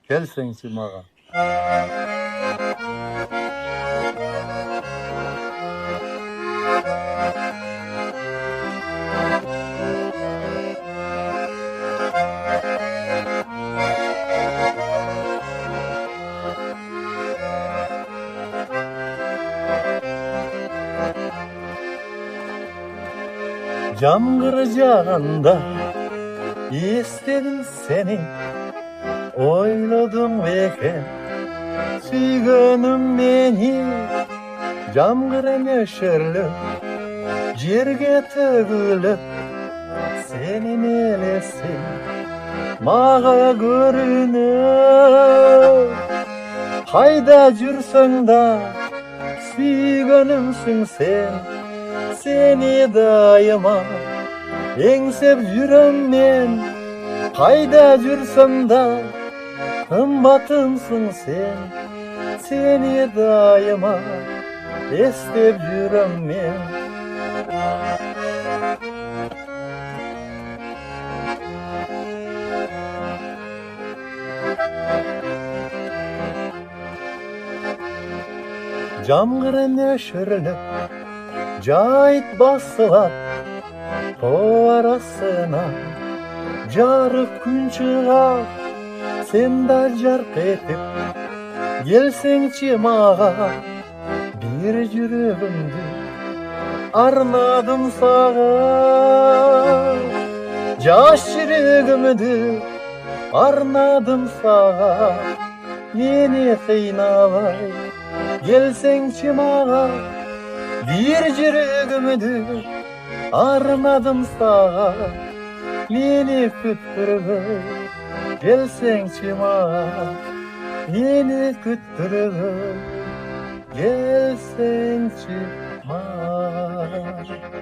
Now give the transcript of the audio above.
Келсеңчи мага. Жамгыр жаганда эстедим сени, ойлодум бекен сүйгөнүм мени. Жамгыр нөшөрлүп жерге төгүлүп, сенин элесиң мага көрүнөт. Кайда жүрсөң да сүйгөнүмсүң сен, seni daima engsep жүрөм мен. Кайда жүрсөм да кымбатымсың sen, seni daima эстеп жүрөм мен. Жамгыр нөшөрлүп жайыт басылат тоо арасына, жарык күн чыгат, сен да жарк этип келсеңчи мага. Бир жүрөгүмдү арнадым сага, жаш жүрөгүмдү арнадым сага. Мени кыйнабай келсеңчи мага, бир жүрөгүмдү арнадым сага. Мени күттүрбөй келсеңчи мага, мени күттүрбөй келсеңчи мага.